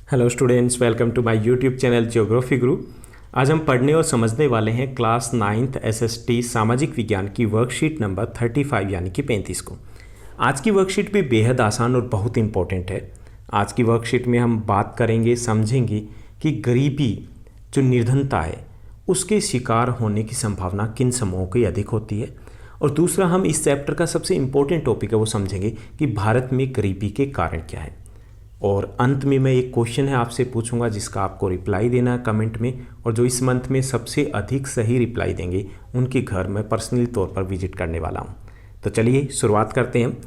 Hello students, welcome to my YouTube channel Geography Guru. आज हम पढ़ने और समझने वाले हैं क्लास 9th एसएसटी सामाजिक विज्ञान की वर्कशीट नंबर 35 यानी कि 35 को। आज की वर्कशीट भी बेहद आसान और बहुत इंपॉर्टेंट है। आज की वर्कशीट में हम बात करेंगे, समझेंगे कि गरीबी जो निर्धनता है उसके शिकार होने की संभावना किन समूहों की अधिक होती है, और दूसरा हम इस चैप्टर का सबसे इम्पोर्टेंट टॉपिक है वो समझेंगे कि भारत में गरीबी के कारण क्या है। और अंत में मैं एक क्वेश्चन है आपसे पूछूंगा जिसका आपको रिप्लाई देना है कमेंट में, और जो इस मंथ में सबसे अधिक सही रिप्लाई देंगे उनके घर मैं पर्सनली तौर पर विजिट करने वाला हूं। तो चलिए शुरुआत करते हैं।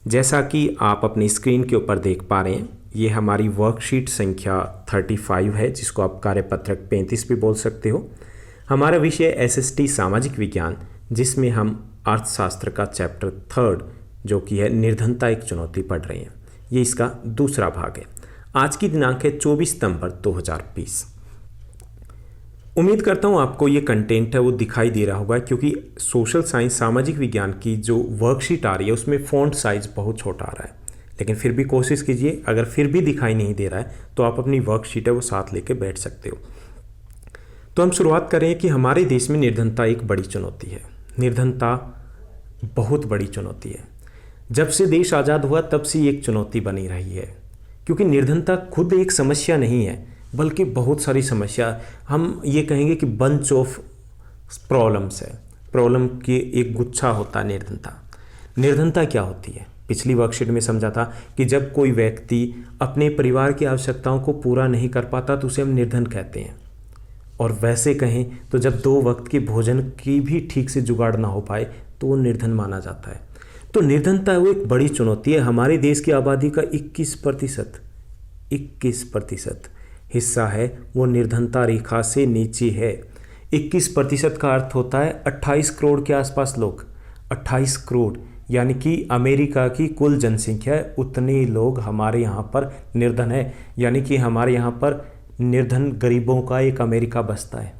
जैसा कि आप अपनी स्क्रीन के ऊपर देख पा रहे हैं, ये हमारी वर्कशीट संख्या 35 है, जिसको आप कार्यपत्रक 35 भी बोल सकते हो। हमारा विषय एसएसटी सामाजिक विज्ञान, जिसमें हम अर्थशास्त्र का चैप्टर 3 जो कि है निर्धनता एक चुनौती पढ़ रहे हैं। ये इसका दूसरा भाग है। आज की दिनांक है 24 सितंबर 2020। उम्मीद करता हूँ आपको ये कंटेंट है वो दिखाई दे रहा होगा, क्योंकि सोशल साइंस सामाजिक विज्ञान की जो वर्कशीट आ रही है उसमें फ़ॉन्ट साइज़ बहुत छोटा आ रहा है, लेकिन फिर भी कोशिश कीजिए। अगर फिर भी दिखाई नहीं दे रहा है तो आप अपनी वर्कशीट है वो साथ लेके बैठ सकते हो। तो हम शुरुआत करें कि हमारे देश में निर्धनता एक बड़ी चुनौती है। निर्धनता बहुत बड़ी चुनौती है। जब से देश आज़ाद हुआ तब से एक चुनौती बनी रही है, क्योंकि निर्धनता खुद एक समस्या नहीं है बल्कि बहुत सारी समस्या, हम ये कहेंगे कि बंच ऑफ प्रॉब्लम्स है। प्रॉब्लम की एक गुच्छा होता है निर्धनता। निर्धनता क्या होती है? पिछली वर्कशीट में समझा था कि जब कोई व्यक्ति अपने परिवार की आवश्यकताओं को पूरा नहीं कर पाता तो उसे हम निर्धन कहते हैं। और वैसे कहें तो जब 2 वक्त के भोजन की भी ठीक से जुगाड़ ना हो पाए तो वो निर्धन माना जाता है। तो निर्धनता वो एक बड़ी चुनौती है। हमारे देश की आबादी का 21% हिस्सा है वो निर्धनता रेखा से नीचे है। 21% का अर्थ होता है 28 करोड़ के आसपास लोग। 28 करोड़ यानी कि अमेरिका की कुल जनसंख्या है, उतने लोग हमारे यहाँ पर निर्धन है। यानी कि हमारे यहाँ पर निर्धन गरीबों का एक अमेरिका बसता है।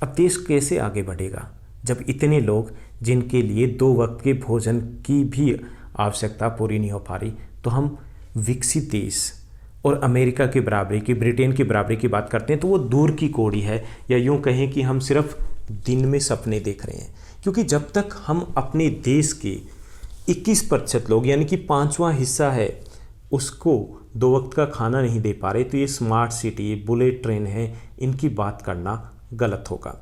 अब देश कैसे आगे बढ़ेगा जब इतने लोग, जिनके लिए 2 वक्त के भोजन की भी आवश्यकता पूरी नहीं हो पा रही। तो हम विकसित देश और अमेरिका के बराबरी की, ब्रिटेन की बराबरी की बात करते हैं तो वो दूर की कौड़ी है, या यूँ कहें कि हम सिर्फ दिन में सपने देख रहे हैं। क्योंकि जब तक हम अपने देश के 21% लोग यानी कि 5वां हिस्सा है उसको 2 वक्त का खाना नहीं दे पा रहे, तो ये स्मार्ट सिटी, बुलेट ट्रेन है, इनकी बात करना गलत होगा।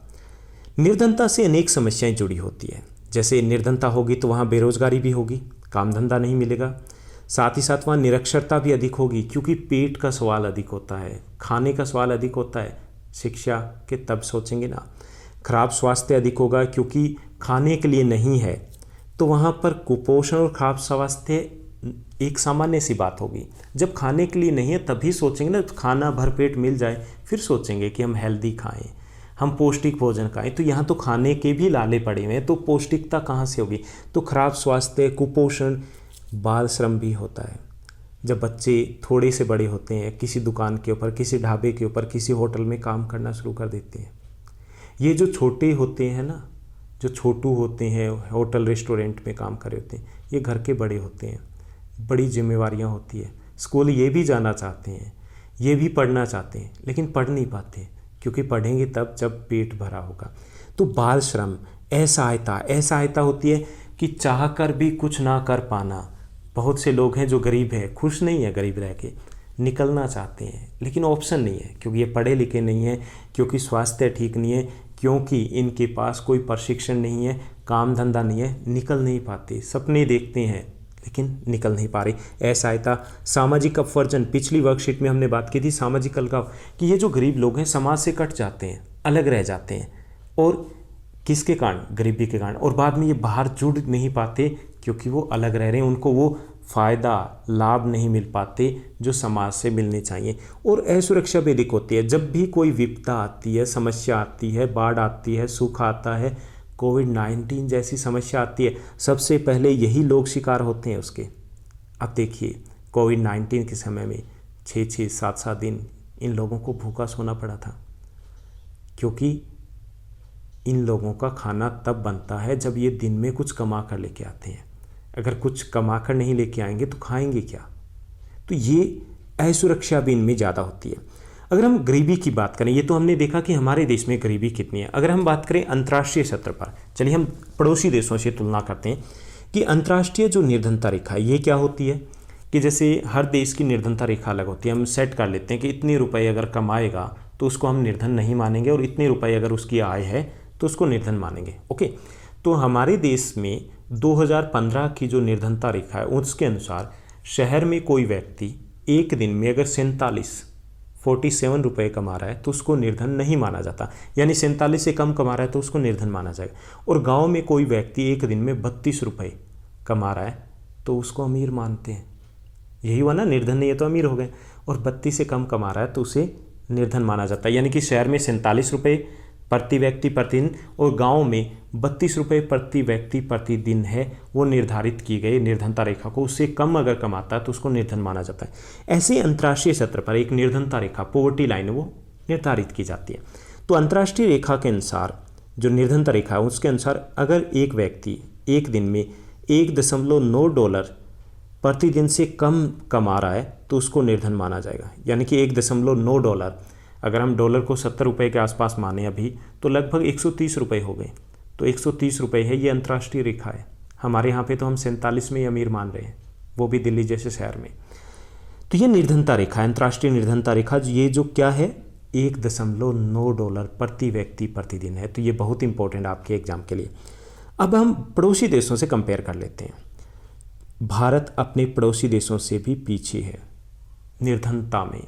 निर्धनता से अनेक समस्याएं जुड़ी होती है। जैसे निर्धनता होगी तो वहाँ बेरोजगारी भी होगी, काम धंधा नहीं मिलेगा। साथ ही साथ वहाँ निरक्षरता भी अधिक होगी, क्योंकि पेट का सवाल अधिक होता है, खाने का सवाल अधिक होता है। शिक्षा के तब सोचेंगे ना। खराब स्वास्थ्य अधिक होगा, क्योंकि खाने के लिए नहीं है। तो वहाँ पर कुपोषण और खराब स्वास्थ्य एक सामान्य सी बात होगी। जब खाने के लिए नहीं है तभी सोचेंगे ना, खाना भरपेट मिल जाए फिर सोचेंगे कि हम हेल्दी खाएं, हम पौष्टिक भोजन खाएं। तो यहाँ तो खाने के भी लाले पड़े हुए हैं, तो पौष्टिकता कहाँ से होगी? तो खराब स्वास्थ्य, कुपोषण, बाल श्रम भी होता है। जब बच्चे थोड़े से बड़े होते हैं, किसी दुकान के ऊपर, किसी ढाबे के ऊपर, किसी होटल में काम करना शुरू कर देते हैं। ये जो छोटे होते हैं ना, जो छोटू होते हैं, होटल रेस्टोरेंट में काम कर रहे होते हैं, ये घर के बड़े होते हैं, बड़ी जिम्मेवारियाँ होती है। स्कूल ये भी जाना चाहते हैं, ये भी पढ़ना चाहते हैं, लेकिन पढ़ नहीं पाते, क्योंकि पढ़ेंगे तब जब पेट भरा होगा। तो बाल श्रम, असहायता होती है कि चाह कर भी कुछ ना कर पाना। बहुत से लोग हैं जो गरीब हैं, खुश नहीं है गरीब रह के, निकलना चाहते हैं, लेकिन ऑप्शन नहीं है, क्योंकि ये पढ़े लिखे नहीं है, क्योंकि स्वास्थ्य ठीक नहीं है, क्योंकि इनके पास कोई प्रशिक्षण नहीं है, काम धंधा नहीं है, निकल नहीं पाते। सपने देखते हैं लेकिन निकल नहीं पा रही। असहायता, सामाजिक अपवर्जन, पिछली वर्कशीट में हमने बात की थी सामाजिक अलगाव, कि ये जो गरीब लोग हैं समाज से कट जाते हैं, अलग रह जाते हैं। और किसके कारण? गरीबी के कारण। और बाद में ये बाहर जुड़ नहीं पाते, क्योंकि वो अलग रह रहे हैं, उनको वो फ़ायदा, लाभ नहीं मिल पाते जो समाज से मिलने चाहिए। और असुरक्षा भी अधिक होती है। जब भी कोई विपदा आती है, समस्या आती है, बाढ़ आती है, सूखा आता है, कोविड-19 जैसी समस्या आती है, सबसे पहले यही लोग शिकार होते हैं उसके। अब देखिए कोविड-19 के समय में 6-6, 7-7 दिन इन लोगों को भूखा सोना पड़ा था, क्योंकि इन लोगों का खाना तब बनता है जब ये दिन में कुछ कमा कर लेके आते हैं। अगर कुछ कमा कर नहीं लेके आएंगे तो खाएंगे क्या? तो ये असुरक्षा भी इनमें ज़्यादा होती है। अगर हम गरीबी की बात करें, ये तो हमने देखा कि हमारे देश में गरीबी कितनी है। अगर हम बात करें अंतर्राष्ट्रीय स्तर पर, चलिए हम पड़ोसी देशों से तुलना करते हैं कि अंतर्राष्ट्रीय जो निर्धनता रेखा है ये क्या होती है। कि जैसे हर देश की निर्धनता रेखा अलग होती है, हम सेट कर लेते हैं कि इतने रुपए अगर कमाएगा तो उसको हम निर्धन नहीं मानेंगे, और इतने रुपए अगर उसकी आय है तो उसको निर्धन मानेंगे। ओके, तो हमारे देश में 2015 की जो निर्धनता रेखा है उसके अनुसार शहर में कोई व्यक्ति एक दिन में अगर 47 रुपये कमा रहा है तो उसको निर्धन नहीं माना जाता, यानी 47 से कम कमा रहा है तो उसको निर्धन माना जाएगा। और गांव में कोई व्यक्ति एक दिन में 32 रुपये कमा रहा है तो उसको अमीर मानते हैं। यही हुआ ना, निर्धन नहीं है तो अमीर हो गए। और 32 से कम कमा रहा है तो उसे निर्धन माना जाता है। यानी कि शहर में 47 रुपये प्रति व्यक्ति प्रतिदिन और गांव में 32 रुपये प्रति व्यक्ति प्रतिदिन है वो निर्धारित की गई निर्धनता रेखा को। उससे कम अगर कमाता है तो उसको निर्धन माना जाता है। ऐसे अंतर्राष्ट्रीय स्तर पर एक निर्धनता रेखा, पोवर्टी लाइन, वो निर्धारित की जाती है। तो अंतर्राष्ट्रीय रेखा के अनुसार जो निर्धनता रेखा है उसके अनुसार अगर एक व्यक्ति एक दिन में $1.9 प्रतिदिन से कम कमा रहा है तो उसको निर्धन माना जाएगा। यानी कि $1.9, अगर हम डॉलर को 70 रुपये के आसपास माने अभी तो लगभग 130 रुपये हो गए। तो 130 रुपये है, ये अंतर्राष्ट्रीय रेखा है। हमारे यहाँ पे तो हम 47 में ही अमीर मान रहे हैं, वो भी दिल्ली जैसे शहर में। तो ये निर्धनता रेखा है, अंतर्राष्ट्रीय निर्धनता रेखा। ये जो क्या है, $1.9 प्रति व्यक्ति प्रतिदिन है। तो ये बहुत इंपॉर्टेंट आपके एग्जाम के लिए। अब हम पड़ोसी देशों से कंपेयर कर लेते हैं। भारत अपने पड़ोसी देशों से भी पीछे है निर्धनता में,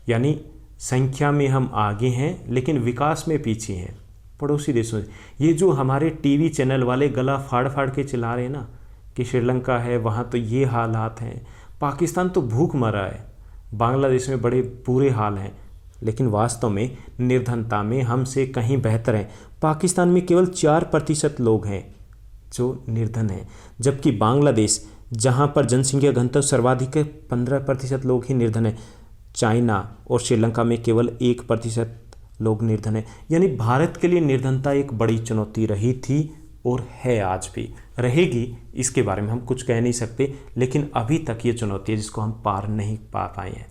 यानी संख्या में हम आगे हैं लेकिन विकास में पीछे हैं पड़ोसी देशों से। ये जो हमारे टीवी चैनल वाले गला फाड़ फाड़ के चिल्ला रहे हैं ना कि श्रीलंका है वहाँ तो ये हालात हैं, पाकिस्तान तो भूख मरा है, बांग्लादेश में बड़े बुरे हाल हैं, लेकिन वास्तव में निर्धनता में हमसे कहीं बेहतर हैं। पाकिस्तान में केवल 4% लोग हैं जो निर्धन हैं, जबकि बांग्लादेश जहाँ पर जनसंख्या घनत्व सर्वाधिक है 15% लोग ही निर्धन हैं। चाइना और श्रीलंका में केवल 1% लोग निर्धन हैं। यानी भारत के लिए निर्धनता एक बड़ी चुनौती रही थी और है, आज भी रहेगी। इसके बारे में हम कुछ कह नहीं सकते, लेकिन अभी तक ये चुनौती है जिसको हम पार नहीं पा पाए हैं,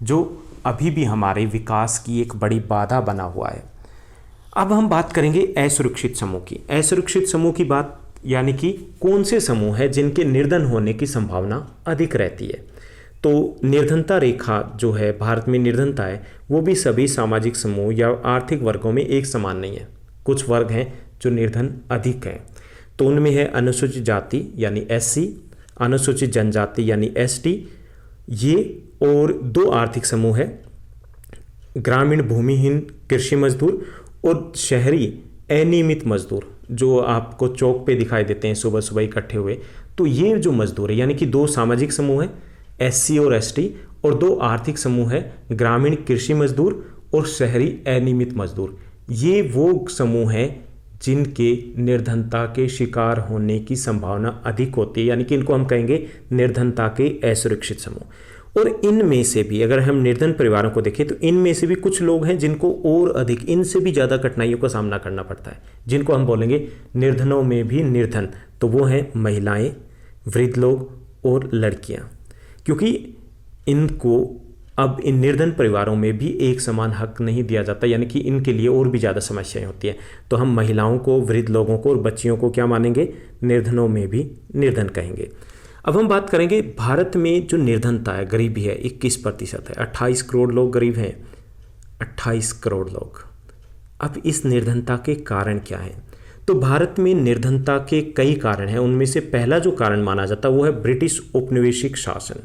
जो अभी भी हमारे विकास की एक बड़ी बाधा बना हुआ है। अब हम बात करेंगे असुरक्षित समूह की। असुरक्षित समूह की बात यानी कि कौन से समूह हैं जिनके निर्धन होने की संभावना अधिक रहती है। तो निर्धनता रेखा जो है, भारत में निर्धनता है, वो भी सभी सामाजिक समूह या आर्थिक वर्गों में एक समान नहीं है। कुछ वर्ग हैं जो निर्धन अधिक हैं। तो उनमें है अनुसूचित जाति यानी SC, अनुसूचित जनजाति यानी ST, ये, और 2 आर्थिक समूह है, ग्रामीण भूमिहीन कृषि मजदूर और शहरी अनियमित मजदूर, जो आपको चौक पे दिखाई देते हैं सुबह सुबह इकट्ठे हुए। तो ये जो मजदूर है, यानी कि 2 सामाजिक समूह है SC और ST, और 2 आर्थिक समूह है ग्रामीण कृषि मजदूर और शहरी अनियमित मजदूर। ये वो समूह हैं जिनके निर्धनता के शिकार होने की संभावना अधिक होती है, यानी कि इनको हम कहेंगे निर्धनता के असुरक्षित समूह। और इनमें से भी अगर हम निर्धन परिवारों को देखें तो इनमें से भी कुछ लोग हैं जिनको और अधिक, इनसे भी ज़्यादा कठिनाइयों का सामना करना पड़ता है, जिनको हम बोलेंगे निर्धनों में भी निर्धन। तो वो हैं महिलाएं, वृद्ध लोग और लड़कियां, क्योंकि इनको अब इन निर्धन परिवारों में भी एक समान हक नहीं दिया जाता, यानी कि इनके लिए और भी ज़्यादा समस्याएं होती हैं। तो हम महिलाओं को, वृद्ध लोगों को और बच्चियों को क्या मानेंगे, निर्धनों में भी निर्धन कहेंगे। अब हम बात करेंगे भारत में जो निर्धनता है, गरीबी है, 21% है। 28 करोड़ लोग गरीब हैं, 28 करोड़ लोग। अब इस निर्धनता के कारण क्या हैं? तो भारत में निर्धनता के कई कारण हैं। उनमें से पहला जो कारण माना जाता है वो है ब्रिटिश औपनिवेशिक शासन।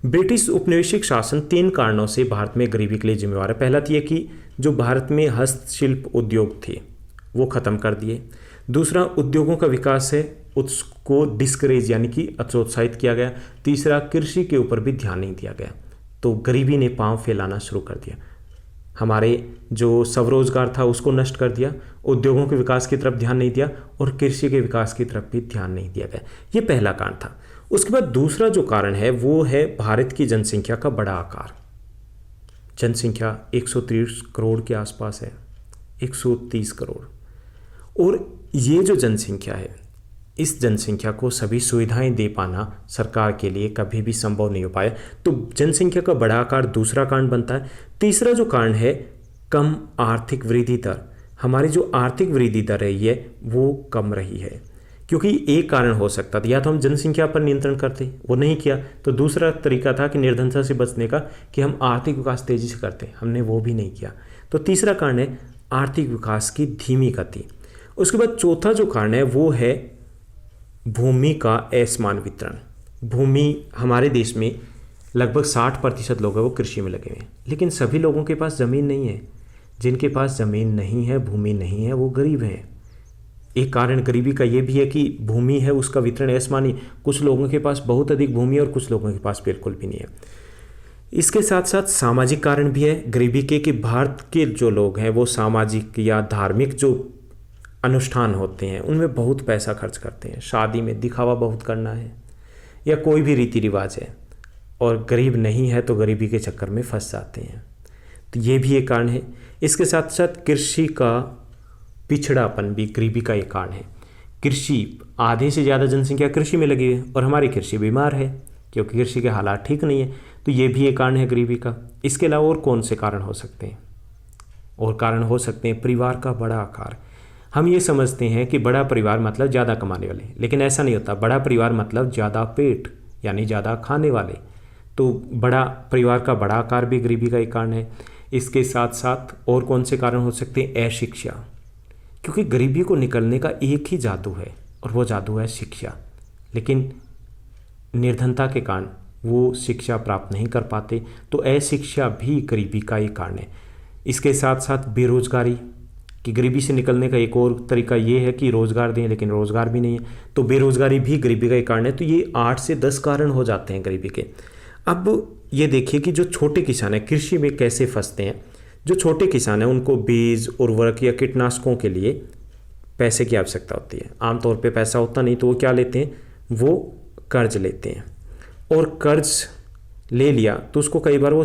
ब्रिटिश औपनिवेशिक शासन 3 कारणों से भारत में गरीबी के लिए जिम्मेवार है। पहला तो ये कि जो भारत में हस्तशिल्प उद्योग थे वो ख़त्म कर दिए। दूसरा, उद्योगों का विकास है उसको डिस्करेज यानी कि अत्योत्साहित किया गया। तीसरा, कृषि के ऊपर भी ध्यान नहीं दिया गया, तो गरीबी ने पांव फैलाना शुरू कर दिया। हमारे जो स्वरोजगार था उसको नष्ट कर दिया, उद्योगों के विकास की तरफ ध्यान नहीं दिया और कृषि के विकास की तरफ भी ध्यान नहीं दिया गया। ये पहला कारण था। उसके बाद दूसरा जो कारण है वो है भारत की जनसंख्या का बड़ा आकार। जनसंख्या 130 करोड़ के आसपास है, 130 करोड़। और ये जो जनसंख्या है इस जनसंख्या को सभी सुविधाएं दे पाना सरकार के लिए कभी भी संभव नहीं हो पाया। तो जनसंख्या का बड़ा आकार दूसरा कारण बनता है। तीसरा जो कारण है कम आर्थिक वृद्धि दर, हमारी जो आर्थिक वृद्धि दर रही है वो कम रही है, क्योंकि एक कारण हो सकता था या तो हम जनसंख्या पर नियंत्रण करते, वो नहीं किया, तो दूसरा तरीका था कि निर्धनता से बचने का कि हम आर्थिक विकास तेजी से करते, हमने वो भी नहीं किया। तो तीसरा कारण है आर्थिक विकास की धीमी गति। उसके बाद चौथा जो कारण है वो है भूमि का असमान वितरण। भूमि हमारे देश में लगभग 60% लोग हैं वो कृषि में लगे हुए हैं, लेकिन सभी लोगों के पास ज़मीन नहीं है। जिनके पास ज़मीन नहीं है, भूमि नहीं है, वो गरीब हैं। एक कारण गरीबी का ये भी है कि भूमि है उसका वितरण असमानी, कुछ लोगों के पास बहुत अधिक भूमि है और कुछ लोगों के पास बिल्कुल भी नहीं है। इसके साथ साथ सामाजिक कारण भी है गरीबी के कि भारत के जो लोग हैं वो सामाजिक या धार्मिक जो अनुष्ठान होते हैं उनमें बहुत पैसा खर्च करते हैं। शादी में दिखावा बहुत करना है या कोई भी रीति रिवाज है, और गरीब नहीं है तो गरीबी के चक्कर में फंस जाते हैं। तो ये भी एक कारण है। इसके साथ साथ कृषि का पिछड़ापन भी गरीबी का एक कारण है। कृषि, आधे से ज़्यादा जनसंख्या कृषि में लगी है और हमारी कृषि बीमार है क्योंकि कृषि के हालात ठीक नहीं है। तो ये भी एक कारण है गरीबी का। इसके अलावा और कौन से कारण हो सकते हैं? और कारण हो सकते हैं परिवार का बड़ा आकार। हम ये समझते हैं कि बड़ा परिवार मतलब ज़्यादा कमाने वाले, लेकिन ऐसा नहीं होता। बड़ा परिवार मतलब ज़्यादा पेट, यानी ज़्यादा खाने वाले। तो बड़ा परिवार का बड़ा आकार भी गरीबी का एक कारण है। इसके साथ साथ और कौन से कारण हो सकते हैं? अशिक्षा, क्योंकि गरीबी को निकलने का एक ही जादू है और वो जादू है शिक्षा, लेकिन निर्धनता के कारण वो शिक्षा प्राप्त नहीं कर पाते। तो अशिक्षा भी गरीबी का एक कारण है। इसके साथ साथ बेरोजगारी, कि गरीबी से निकलने का एक और तरीका ये है कि रोज़गार दें, लेकिन रोज़गार भी नहीं है, तो बेरोजगारी भी गरीबी का एक कारण है। तो ये 8 से 10 कारण हो जाते हैं गरीबी के। अब ये देखिए कि जो छोटे किसान हैं कृषि में कैसे फंसते हैं। जो छोटे किसान हैं उनको बीज, उर्वरक या कीटनाशकों के लिए पैसे की आवश्यकता होती है। आमतौर पे पैसा होता नहीं, तो वो क्या लेते हैं? वो कर्ज लेते हैं, और कर्ज ले लिया तो उसको कई बार वो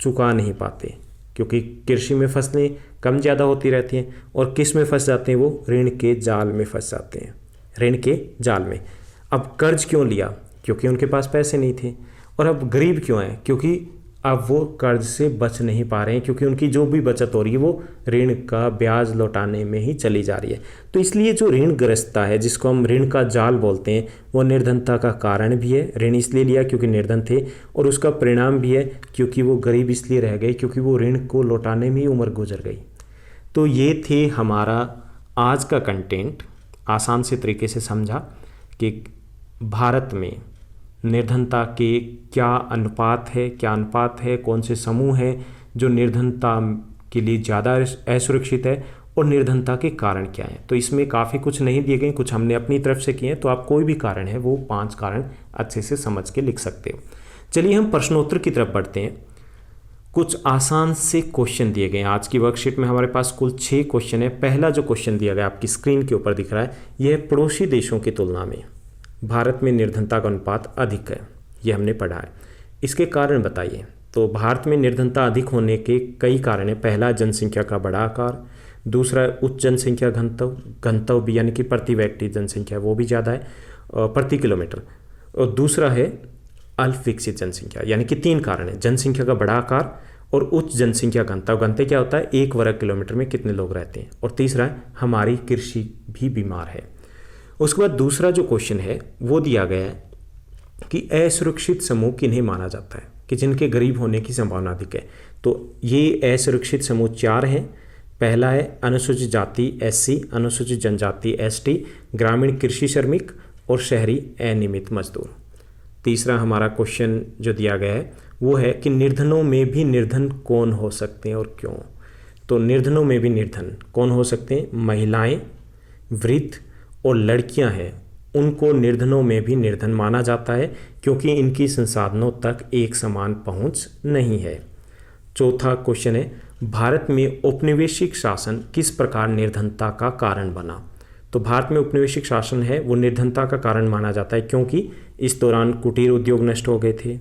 चुका नहीं पाते, क्योंकि कृषि में फसलें कम ज़्यादा होती रहती हैं। और किस में फंस जाते हैं? वो ऋण के जाल में फंस जाते हैं, ऋण के जाल में। अब कर्ज क्यों लिया? क्योंकि उनके पास पैसे नहीं थे। और अब गरीब क्यों हैं? क्योंकि अब वो कर्ज से बच नहीं पा रहे हैं, क्योंकि उनकी जो भी बचत हो रही है वो ऋण का ब्याज लौटाने में ही चली जा रही है। तो इसलिए जो ऋणग्रस्तता है, जिसको हम ऋण का जाल बोलते हैं, वो निर्धनता का कारण भी है। ऋण इसलिए लिया क्योंकि निर्धन थे, और उसका परिणाम भी है क्योंकि वो गरीब इसलिए रह गए क्योंकि वो ऋण को लौटाने में ही उम्र गुजर गई। तो ये थे हमारा आज का कंटेंट। आसान से तरीके से समझा कि भारत में निर्धनता के क्या अनुपात है, कौन से समूह हैं जो निर्धनता के लिए ज़्यादा असुरक्षित है, और निर्धनता के कारण क्या हैं। तो इसमें काफ़ी कुछ नहीं दिए गए, कुछ हमने अपनी तरफ से किए हैं। तो आप कोई भी कारण है वो 5 कारण अच्छे से समझ के लिख सकते हो। चलिए हम प्रश्नोत्तर की तरफ बढ़ते हैं। कुछ आसान से क्वेश्चन दिए गए हैं। आज की वर्कशीट में हमारे पास कुल 6 क्वेश्चन है। पहला जो क्वेश्चन दिया गया आपकी स्क्रीन के ऊपर दिख रहा है, यह पड़ोसी देशों की तुलना में भारत में निर्धनता का अनुपात अधिक है। ये हमने पढ़ा है। इसके कारण बताइए। तो भारत में निर्धनता अधिक होने के कई कारण हैं। पहला, जनसंख्या का बड़ा आकार। दूसरा, उच्च जनसंख्या घनत्व भी, यानी कि प्रति व्यक्ति जनसंख्या वो भी ज़्यादा है प्रति किलोमीटर। और दूसरा है अल्प विकसित जनसंख्या, यानी कि 3 कारण है। जनसंख्या का बड़ा आकार और उच्च जनसंख्या घनत्व। घनत्व क्या होता है? 1 वर्ग किलोमीटर में कितने लोग रहते हैं। और तीसरा है हमारी कृषि भी बीमार है। उसके बाद दूसरा जो क्वेश्चन है वो दिया गया है कि असुरक्षित समूह किन्हें माना जाता है, कि जिनके गरीब होने की संभावना अधिक है। तो ये असुरक्षित समूह 4 हैं। पहला है अनुसूचित जाति SC, अनुसूचित जनजाति ST, ग्रामीण कृषि श्रमिक और शहरी अनियमित मजदूर। तीसरा हमारा क्वेश्चन जो दिया गया है वो है कि निर्धनों में भी निर्धन कौन हो सकते हैं और क्यों। तो निर्धनों में भी निर्धन कौन हो सकते हैं? महिलाएं, वृद्ध और लड़कियां हैं, उनको निर्धनों में भी निर्धन माना जाता है क्योंकि इनकी संसाधनों तक एक समान पहुंच नहीं है। चौथा क्वेश्चन है, भारत में औपनिवेशिक शासन किस प्रकार निर्धनता का कारण बना। तो भारत में औपनिवेशिक शासन है वो निर्धनता का कारण माना जाता है क्योंकि इस दौरान कुटीर उद्योग नष्ट हो गए थे,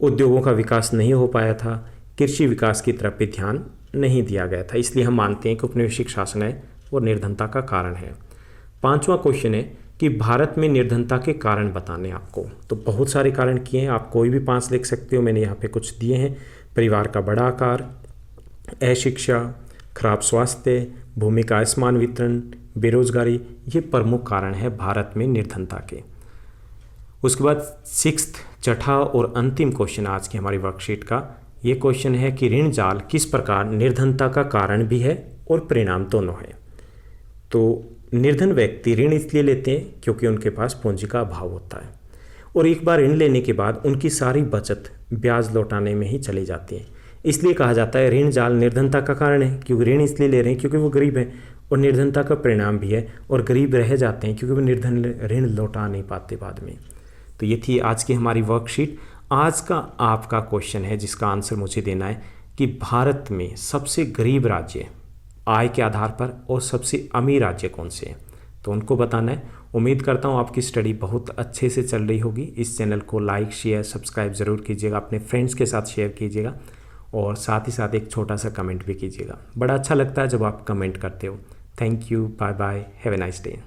उद्योगों का विकास नहीं हो पाया था, कृषि विकास की तरफ भी ध्यान नहीं दिया गया था। इसलिए हम मानते हैं कि औपनिवेशिक शासन है वो निर्धनता का कारण है। 5वां क्वेश्चन है कि भारत में निर्धनता के कारण बताने आपको। तो बहुत सारे कारण किए हैं, आप कोई भी 5 लिख सकते हो, मैंने यहाँ पे कुछ दिए हैं। परिवार का बड़ा आकार, अशिक्षा, खराब स्वास्थ्य, भूमि का असमान वितरण, बेरोजगारी, ये प्रमुख कारण है भारत में निर्धनता के। उसके बाद 6th छठा और अंतिम क्वेश्चन आज की हमारी वर्कशीट का ये क्वेश्चन है कि ऋण जाल किस प्रकार निर्धनता का कारण भी है और परिणाम दोनों है। तो निर्धन व्यक्ति ऋण इसलिए लेते हैं क्योंकि उनके पास पूंजी का अभाव होता है, और एक बार ऋण लेने के बाद उनकी सारी बचत ब्याज लौटाने में ही चली जाती है। इसलिए कहा जाता है ऋण जाल निर्धनता का कारण है, क्योंकि ऋण इसलिए ले रहे हैं क्योंकि वो गरीब हैं, और निर्धनता का परिणाम भी है, और गरीब रह जाते हैं क्योंकि वो निर्धन ऋण लौटा नहीं पाते बाद में। तो ये थी आज की हमारी वर्कशीट। आज का आपका क्वेश्चन है जिसका आंसर मुझे देना है कि भारत में सबसे गरीब राज्य आय के आधार पर और सबसे अमीर राज्य कौन से हैं, तो उनको बताना है। उम्मीद करता हूँ आपकी स्टडी बहुत अच्छे से चल रही होगी। इस चैनल को लाइक, शेयर, सब्सक्राइब ज़रूर कीजिएगा, अपने फ्रेंड्स के साथ शेयर कीजिएगा, और साथ ही साथ एक छोटा सा कमेंट भी कीजिएगा। बड़ा अच्छा लगता है जब आप कमेंट करते हो। Thank you, bye bye, have a nice day.